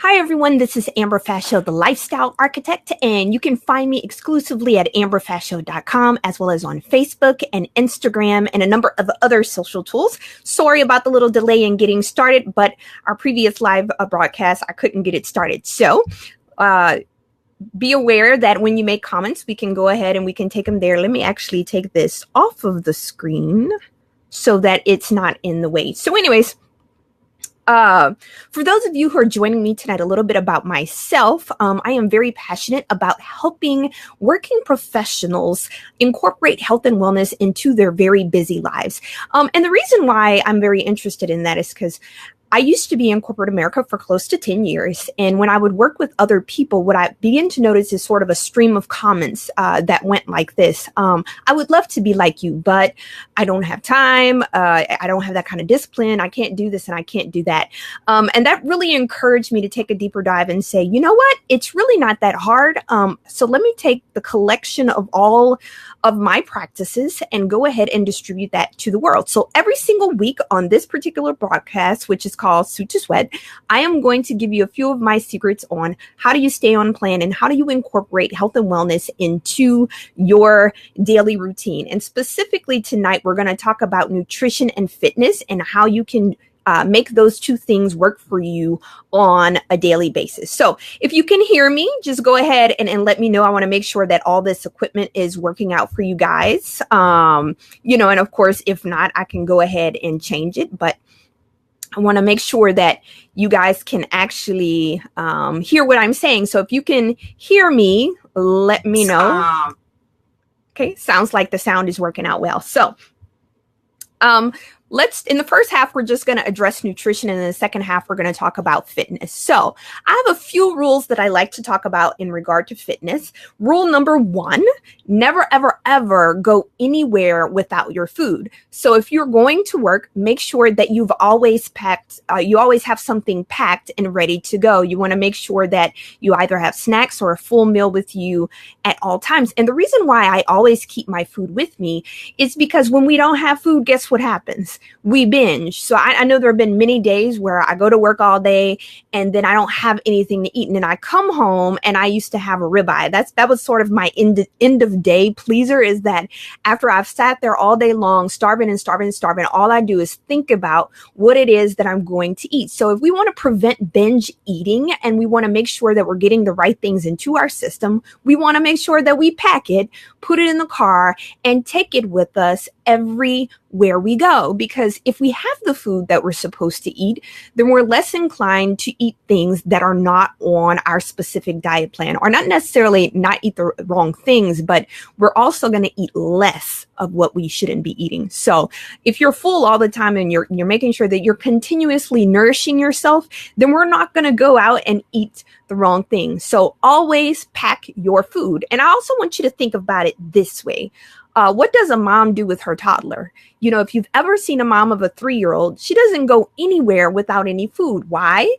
Hi, everyone. This is Amber Fascio, the Lifestyle Architect, and you can find me exclusively at amberfascio.com as well as on Facebook and Instagram and a number of other social tools. Sorry about the little delay in getting started, but our previous live broadcast, I couldn't get it started. So, be aware that when you make comments, we can go ahead and we can take them there. Let me actually take this off of the screen so that it's not in the way. So anyways, for those of you who are joining me tonight, a little bit about myself. I am very passionate about helping working professionals incorporate health and wellness into their very busy lives. And the reason why I'm very interested in that is because I used to be in corporate America for close to 10 years. And when I would work with other people, what I began to notice is sort of a stream of comments that went like this. I would love to be like you, but I don't have time. I don't have that kind of discipline. I can't do this and I can't do that. And that really encouraged me to take a deeper dive and say, you know what? It's really not that hard. So let me take the collection of all of my practices and go ahead and distribute that to the world. So every single week on this particular broadcast, which is called Suit to Sweat, I am going to give you a few of my secrets on how do you stay on plan and how do you incorporate health and wellness into your daily routine. And specifically tonight, we're going to talk about nutrition and fitness and how you can make those two things work for you on a daily basis. So if you can hear me, just go ahead and let me know. I want to make sure that all this equipment is working out for you guys. And of course, if not, I can go ahead and change it. But I want to make sure that you guys can actually hear what I'm saying. So if you can hear me, let me know. Okay, sounds like the sound is working out well. So in the first half, we're just going to address nutrition. And in the second half, we're going to talk about fitness. So I have a few rules that I like to talk about in regard to fitness. Rule number one, never, ever, ever go anywhere without your food. So if you're going to work, make sure that you always have something packed and ready to go. You want to make sure that you either have snacks or a full meal with you at all times. And the reason why I always keep my food with me is because when we don't have food, guess what happens? We binge. So I know there have been many days where I go to work all day and then I don't have anything to eat. And then I come home and I used to have a ribeye. That was sort of my end of day pleaser, is that after I've sat there all day long, starving, all I do is think about what it is that I'm going to eat. So if we want to prevent binge eating and we want to make sure that we're getting the right things into our system, we want to make sure that we pack it, put it in the car, and take it with us everywhere we go. Because if we have the food that we're supposed to eat, then we're less inclined to eat things that are not on our specific diet plan, or not necessarily not eat the wrong things, but we're also going to eat less of what we shouldn't be eating. So if you're full all the time and you're making sure that you're continuously nourishing yourself, then we're not going to go out and eat the wrong thing. So always pack your food. And I also want you to think about it this way. What does a mom do with her toddler? If you've ever seen a mom of a 3-year-old, she doesn't go anywhere without any food. Why?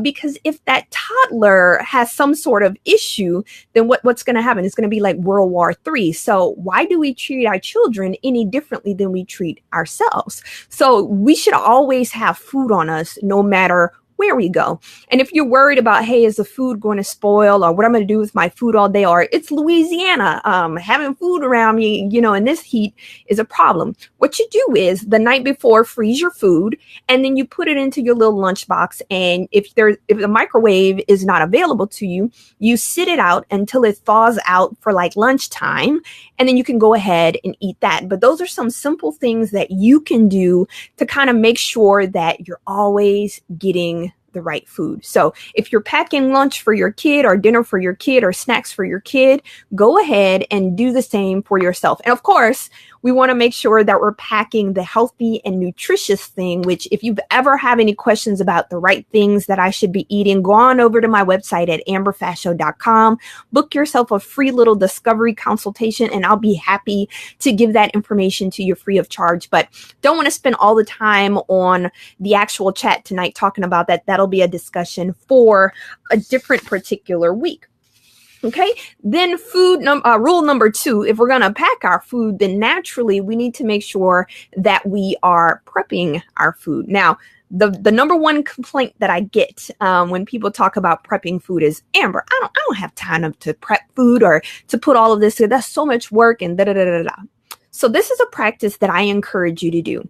Because if that toddler has some sort of issue, then what's going to happen? It's going to be like World War III. So why do we treat our children any differently than we treat ourselves? So we should always have food on us, no matter where we go. And if you're worried about, hey, is the food going to spoil, or what I'm going to do with my food all day, or it's Louisiana, having food around me, in this heat is a problem. What you do is the night before, freeze your food, and then you put it into your little lunchbox. And if the microwave is not available to you, you sit it out until it thaws out for like lunchtime, and then you can go ahead and eat that. But those are some simple things that you can do to kind of make sure that you're always getting the right food. So if you're packing lunch for your kid or dinner for your kid or snacks for your kid, go ahead and do the same for yourself. And of course, we want to make sure that we're packing the healthy and nutritious thing, which if you've ever have any questions about the right things that I should be eating, go on over to my website at amberfascio.com, book yourself a free little discovery consultation, and I'll be happy to give that information to you free of charge. But don't want to spend all the time on the actual chat tonight talking about that. That'll be a discussion for a different particular week. Okay, then rule number 2, if we're going to pack our food, then naturally we need to make sure that we are prepping our food. Now, the number one complaint that I get when people talk about prepping food is, Amber, I don't have time to prep food or to put all of this. That's so much work and da da da da da. So this is a practice that I encourage you to do.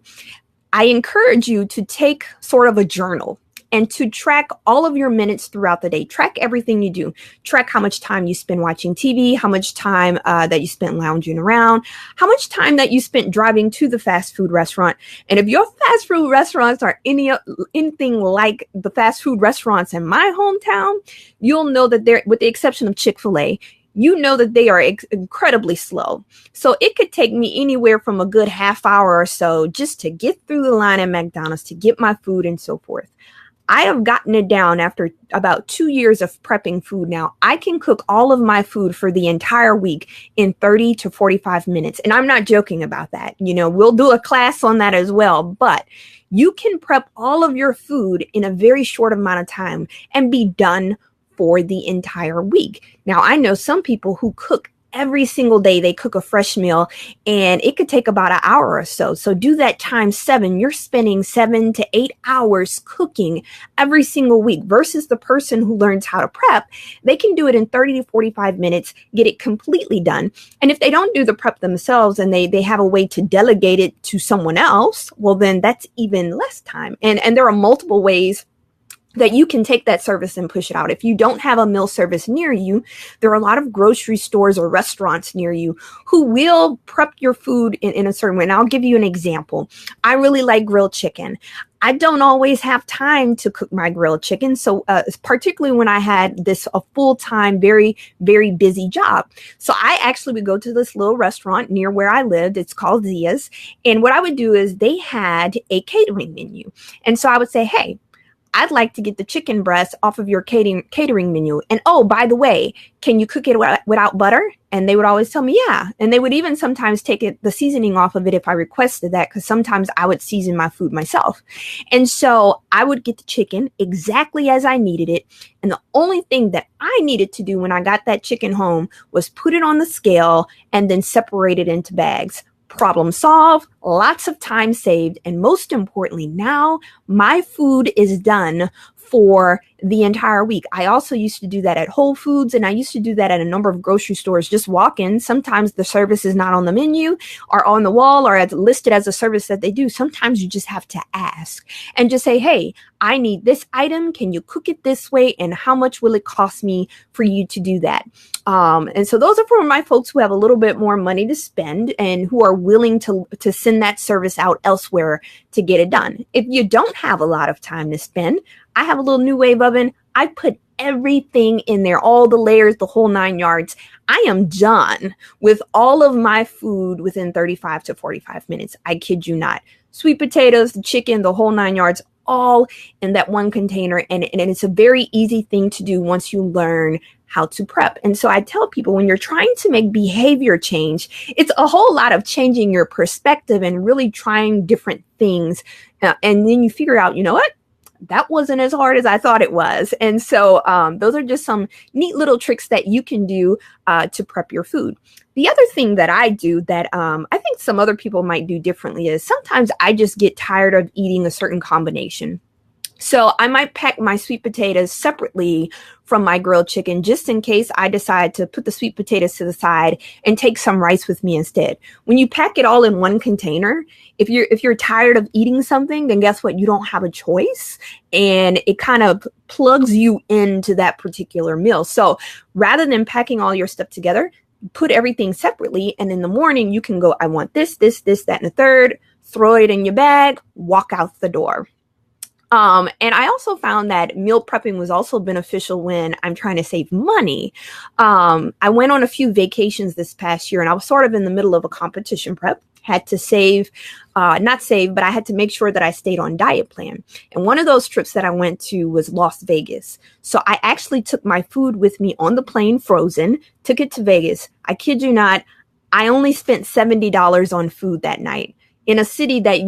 I encourage you to take sort of a journal and to track all of your minutes throughout the day. Track everything you do. Track how much time you spend watching TV, how much time that you spent lounging around, how much time that you spent driving to the fast food restaurant. And if your fast food restaurants are anything like the fast food restaurants in my hometown, you'll know that they're, with the exception of Chick-fil-A, you know that they are incredibly slow. So it could take me anywhere from a good half hour or so just to get through the line at McDonald's to get my food and so forth. I have gotten it down after about 2 years of prepping food now. I can cook all of my food for the entire week in 30 to 45 minutes. And I'm not joking about that. You know, we'll do a class on that as well. But you can prep all of your food in a very short amount of time and be done for the entire week. Now, I know some people who cook every single day. They cook a fresh meal and it could take about an hour or so. So do that times 7. You're spending 7 to 8 hours cooking every single week versus the person who learns how to prep. They can do it in 30 to 45 minutes, get it completely done. And if they don't do the prep themselves and they have a way to delegate it to someone else, well, then that's even less time. And there are multiple ways that you can take that service and push it out. If you don't have a meal service near you, there are a lot of grocery stores or restaurants near you who will prep your food in a certain way. And I'll give you an example. I really like grilled chicken. I don't always have time to cook my grilled chicken. So particularly when I had a full-time, very, very busy job. So I actually would go to this little restaurant near where I lived. It's called Zia's. And what I would do is they had a catering menu. And so I would say, hey, I'd like to get the chicken breast off of your catering menu. And oh, by the way, can you cook it without butter? And they would always tell me, yeah. And they would even sometimes take the seasoning off of it if I requested that, because sometimes I would season my food myself. And so I would get the chicken exactly as I needed it. And the only thing that I needed to do when I got that chicken home was put it on the scale and then separate it into bags. Problem solved, lots of time saved, and most importantly, now my food is done for the entire week. I also used to do that at Whole Foods, and I used to do that at a number of grocery stores. Just walk in. Sometimes the service is not on the menu or on the wall or listed as a service that they do. Sometimes you just have to ask and just say, hey, I need this item. Can you cook it this way? And how much will it cost me for you to do that? And so those are for my folks who have a little bit more money to spend and who are willing to send that service out elsewhere to get it done. If you don't have a lot of time to spend, I have a little new wave oven. I put everything in there, all the layers, the whole 9 yards. I am done with all of my food within 35 to 45 minutes. I kid you not. Sweet potatoes, the chicken, the whole 9 yards, all in that one container. And it's a very easy thing to do once you learn how to prep. And so I tell people, when you're trying to make behavior change, it's a whole lot of changing your perspective and really trying different things. And then you figure out, you know what? That wasn't as hard as I thought it was. And so those are just some neat little tricks that you can do to prep your food. The other thing that I do that I think some other people might do differently is sometimes I just get tired of eating a certain combination. So I might pack my sweet potatoes separately from my grilled chicken, just in case I decide to put the sweet potatoes to the side and take some rice with me instead. When you pack it all in one container, if you're tired of eating something, then guess what? You don't have a choice, and it kind of plugs you into that particular meal. So rather than packing all your stuff together, put everything separately, and in the morning you can go, I want this, that, and the third, throw it in your bag, walk out the door. And I also found that meal prepping was also beneficial when I'm trying to save money. I went on a few vacations this past year, and I was sort of in the middle of a competition prep. Had to but I had to make sure that I stayed on diet plan. And one of those trips that I went to was Las Vegas. So I actually took my food with me on the plane, frozen, took it to Vegas. I kid you not, I only spent $70 on food that night in a city that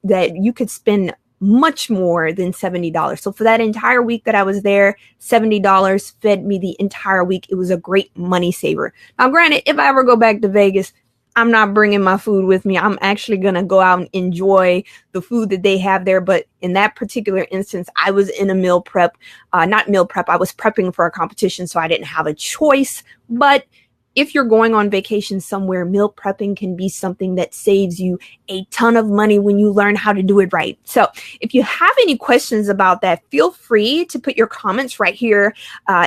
that you could spend much more than $70. So for that entire week that I was there, $70 fed me the entire week. It was a great money saver. Now, granted, if I ever go back to Vegas, I'm not bringing my food with me. I'm actually going to go out and enjoy the food that they have there. But in that particular instance, I was in a meal prep, not meal prep. I was prepping for a competition, so I didn't have a choice. But if you're going on vacation somewhere, meal prepping can be something that saves you a ton of money when you learn how to do it right. So if you have any questions about that, feel free to put your comments right here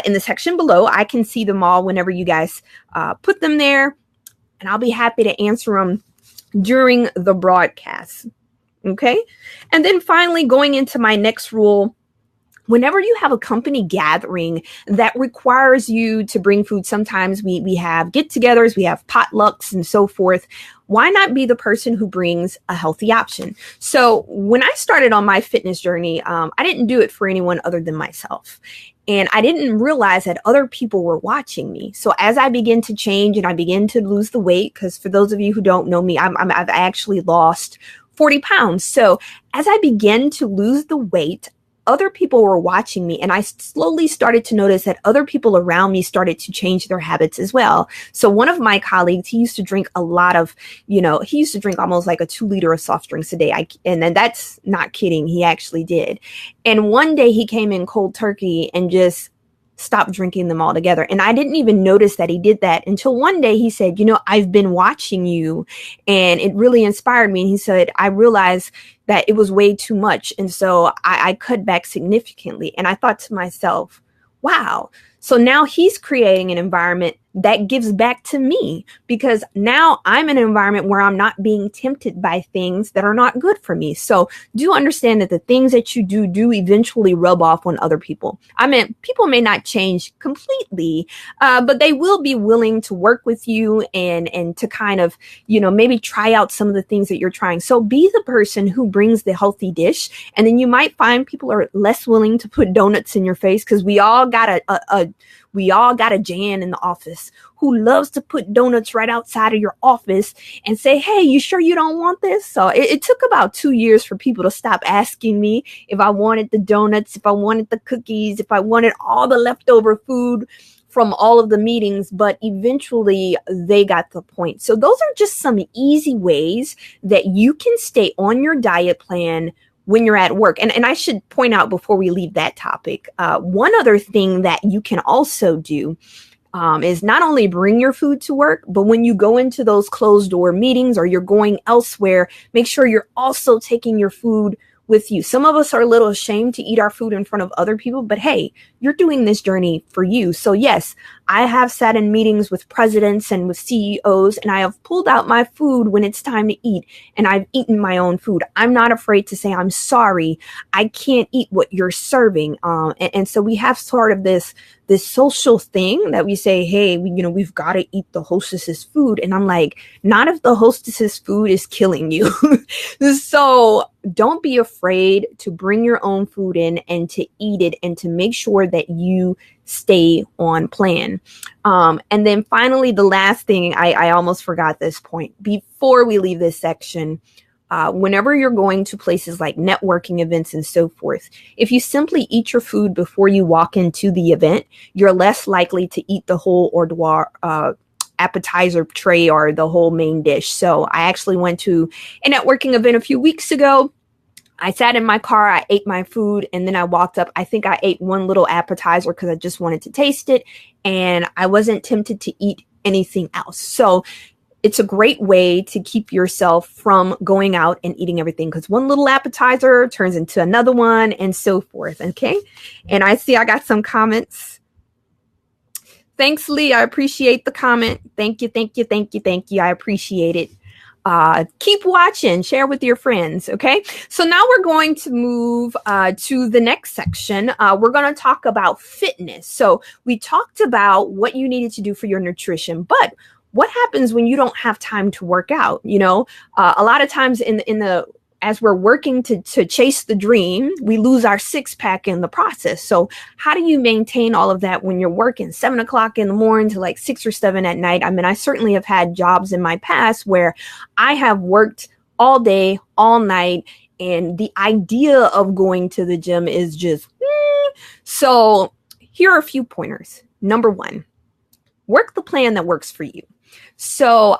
in the section below. I can see them all whenever you guys put them there, and I'll be happy to answer them during the broadcast. Okay. And then finally, going into my next rule, whenever you have a company gathering that requires you to bring food, sometimes we have get-togethers, we have potlucks and so forth. Why not be the person who brings a healthy option? So when I started on my fitness journey, I didn't do it for anyone other than myself. And I didn't realize that other people were watching me. So as I began to change and I began to lose the weight, because for those of you who don't know me, I've actually lost 40 pounds. So as I began to lose the weight, other people were watching me, and I slowly started to notice that other people around me started to change their habits as well. So one of my colleagues, he used to drink a lot of, he used to drink almost like a 2 liter of soft drinks a day. And then that's not kidding. He actually did. And one day he came in cold turkey and just stopped drinking them altogether. And I didn't even notice that he did that until one day he said, I've been watching you, and it really inspired me. And he said, I realized that it was way too much. And so I cut back significantly. And I thought to myself, wow. So now he's creating an environment that gives back to me, because now I'm in an environment where I'm not being tempted by things that are not good for me. So do understand that the things that you do eventually rub off on other people. I mean, people may not change completely, but they will be willing to work with you and to kind of, maybe try out some of the things that you're trying. So be the person who brings the healthy dish. And then you might find people are less willing to put donuts in your face, because we all got a Jan in the office who loves to put donuts right outside of your office and say, hey, you sure you don't want this? So it took about 2 years for people to stop asking me if I wanted the donuts, if I wanted the cookies, if I wanted all the leftover food from all of the meetings, but eventually they got the point. So those are just some easy ways that you can stay on your diet plan when you're at work. And I should point out before we leave that topic, one other thing that you can also do is not only bring your food to work, but when you go into those closed door meetings or you're going elsewhere, make sure you're also taking your food with you. Some of us are a little ashamed to eat our food in front of other people, but hey, you're doing this journey for you. So yes, I have sat in meetings with presidents and with CEOs, and I have pulled out my food when it's time to eat, and I've eaten my own food. I'm not afraid to say, I'm sorry, I can't eat what you're serving. And so we have sort of this social thing that we say, hey, we've got to eat the hostess's food. And I'm like, not if the hostess's food is killing you. So don't be afraid to bring your own food in and to eat it and to make sure that you stay on plan. And then finally, the last thing, I almost forgot this point before we leave this section. Whenever you're going to places like networking events and so forth, if you simply eat your food before you walk into the event, you're less likely to eat the whole hors d'oeuvre appetizer tray or the whole main dish. So I actually went to a networking event a few weeks ago. I sat in my car, I ate my food, and then I walked up. I think I ate one little appetizer because I just wanted to taste it, and I wasn't tempted to eat anything else. So it's a great way to keep yourself from going out and eating everything, because one little appetizer turns into another one and so forth. Okay. And I see I got some comments. Thanks, Lee. I appreciate the comment. Thank you. Thank you. Thank you. Thank you. I appreciate it. Keep watching, share with your friends. Okay. So now we're going to move to the next section. We're going to talk about fitness. So we talked about what you needed to do for your nutrition, but what happens when you don't have time to work out? A lot of times as we're working to chase the dream, we lose our 6-pack in the process. So how do you maintain all of that when you're working 7 o'clock in the morning to like 6 or 7 at night? I mean, I certainly have had jobs in my past where I have worked all day, all night, And the idea of going to the gym is just, so here are a few pointers. Number one, work the plan that works for you. So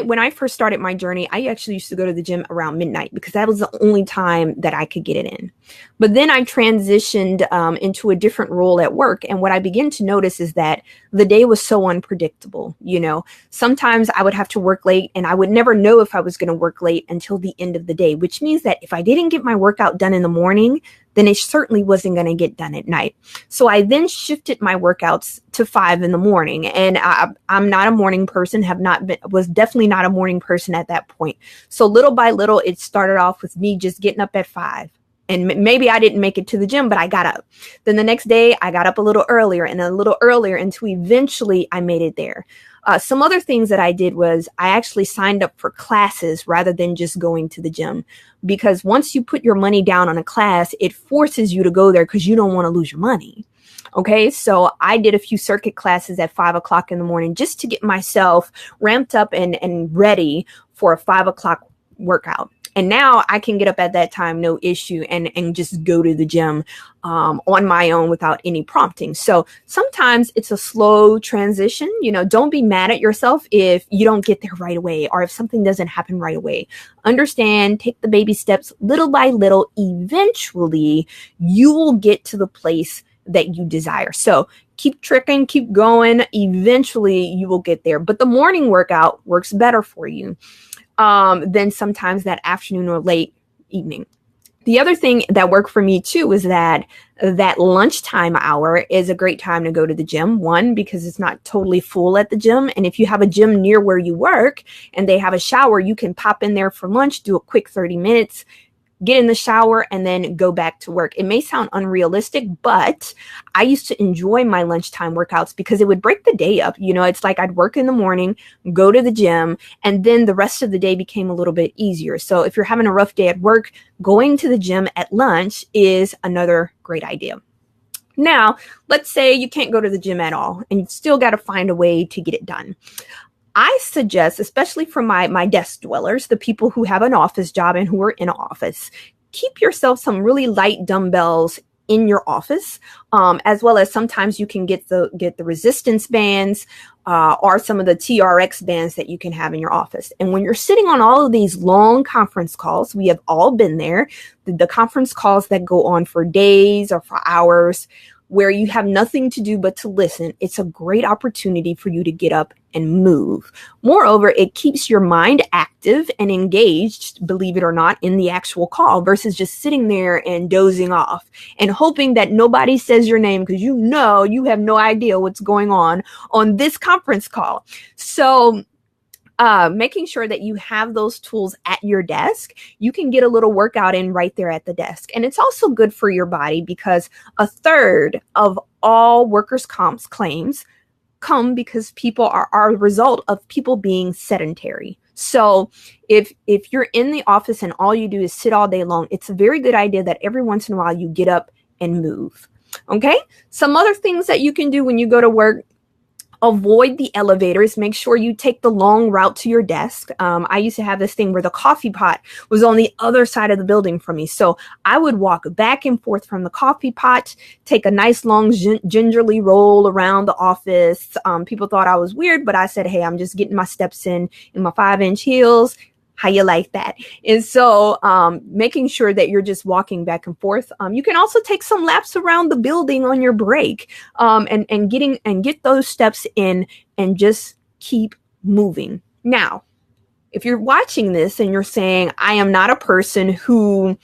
when I first started my journey, I actually used to go to the gym around midnight because that was the only time that I could get it in. But then I transitioned into a different role at work. And what I began to notice is that the day was so unpredictable. You know, sometimes I would have to work late and I would never know if I was going to work late until the end of the day, which means that if I didn't get my workout done in the morning, then it certainly wasn't going to get done at night. So I then shifted my workouts to 5 in the morning. And I'm not a morning person, was definitely not a morning person at that point. So little by little, it started off with me just getting up at 5. And maybe I didn't make it to the gym, but I got up. Then the next day, I got up a little earlier until eventually I made it there. Some other things that I did was I actually signed up for classes rather than just going to the gym, because once you put your money down on a class, it forces you to go there because you don't want to lose your money. Okay, so I did a few circuit classes at 5 o'clock in the morning just to get myself ramped up and ready for a 5 o'clock workout. And now I can get up at that time, no issue, and just go to the gym on my own without any prompting. So sometimes it's a slow transition. You know, don't be mad at yourself if you don't get there right away or if something doesn't happen right away. Understand, take the baby steps little by little. Eventually, you will get to the place that you desire. So keep tricking, keep going. Eventually, you will get there. But the morning workout works better for you than sometimes that afternoon or late evening. The other thing that worked for me too was that lunchtime hour is a great time to go to the gym. One, because it's not totally full at the gym. And if you have a gym near where you work and they have a shower, you can pop in there for lunch, do a quick 30 minutes, get in the shower, and then go back to work. It may sound unrealistic, but I used to enjoy my lunchtime workouts because it would break the day up. You know, it's like I'd work in the morning, go to the gym, and then the rest of the day became a little bit easier. So if you're having a rough day at work, going to the gym at lunch is another great idea. Now, let's say you can't go to the gym at all and you've still got to find a way to get it done. I suggest, especially for my desk dwellers, the people who have an office job and who are in an office, keep yourself some really light dumbbells in your office, as well as sometimes you can get the resistance bands or some of the TRX bands that you can have in your office. And when you're sitting on all of these long conference calls, we have all been there, the conference calls that go on for days or for hours, where you have nothing to do but to listen, it's a great opportunity for you to get up and move. Moreover, it keeps your mind active and engaged, believe it or not, in the actual call versus just sitting there and dozing off and hoping that nobody says your name because you know you have no idea what's going on this conference call. So making sure that you have those tools at your desk, you can get a little workout in right there at the desk. And it's also good for your body because 1/3 of all workers' comp claims come because people are a result of people being sedentary. So if you're in the office and all you do is sit all day long, it's a very good idea that every once in a while you get up and move. Okay? Some other things that you can do when you go to work: avoid the elevators. Make sure you take the long route to your desk. I used to have this thing where the coffee pot was on the other side of the building from me. So I would walk back and forth from the coffee pot, take a nice long gingerly roll around the office. People thought I was weird, but I said, hey, I'm just getting my steps in my 5-inch heels. How you like that? And so making sure that you're just walking back and forth. You can also take some laps around the building on your break and get those steps in and just keep moving. Now, if you're watching this and you're saying, I am not a person who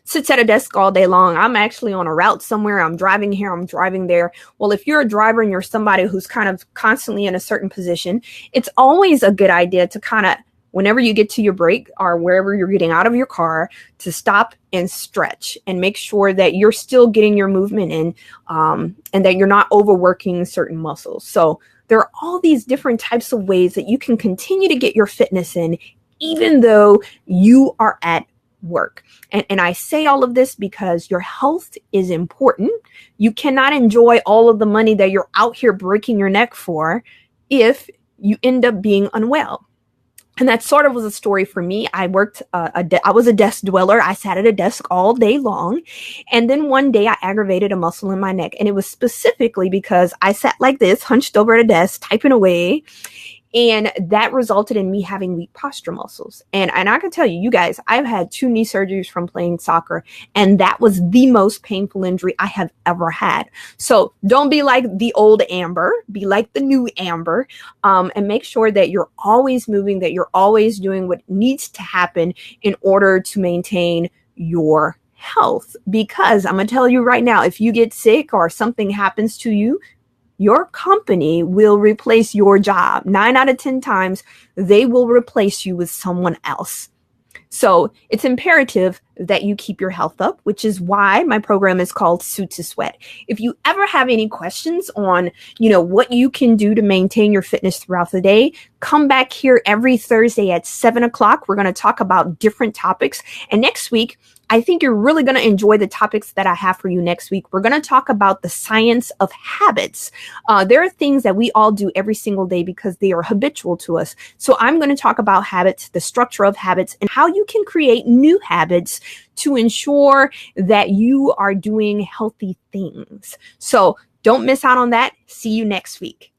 sits at a desk all day long. I'm actually on a route somewhere. I'm driving here. I'm driving there. Well, if you're a driver and you're somebody who's kind of constantly in a certain position, it's always a good idea to kind of, whenever you get to your break or wherever you're getting out of your car, to stop and stretch and make sure that you're still getting your movement in and that you're not overworking certain muscles. So there are all these different types of ways that you can continue to get your fitness in, even though you are at work. And I say all of this because your health is important. You cannot enjoy all of the money that you're out here breaking your neck for if you end up being unwell. And that sort of was a story for me. I worked, I was a desk dweller. I sat at a desk all day long. And then one day I aggravated a muscle in my neck. And it was specifically because I sat like this, hunched over at a desk, typing away. And that resulted in me having weak posture muscles. And I can tell you, you guys, I've had 2 knee surgeries from playing soccer, and that was the most painful injury I have ever had. So don't be like the old Amber, be like the new Amber, and make sure that you're always moving, that you're always doing what needs to happen in order to maintain your health. Because I'm going to tell you right now, if you get sick or something happens to you, your company will replace your job. 9 out of 10 times, they will replace you with someone else. So it's imperative that you keep your health up, which is why my program is called Suit to Sweat. If you ever have any questions on, what you can do to maintain your fitness throughout the day, come back here every Thursday at 7 o'clock. We're going to talk about different topics. And next week, I think you're really going to enjoy the topics that I have for you next week. We're going to talk about the science of habits. There are things that we all do every single day because they are habitual to us. So I'm going to talk about habits, the structure of habits, and how you can create new habits to ensure that you are doing healthy things. So don't miss out on that. See you next week.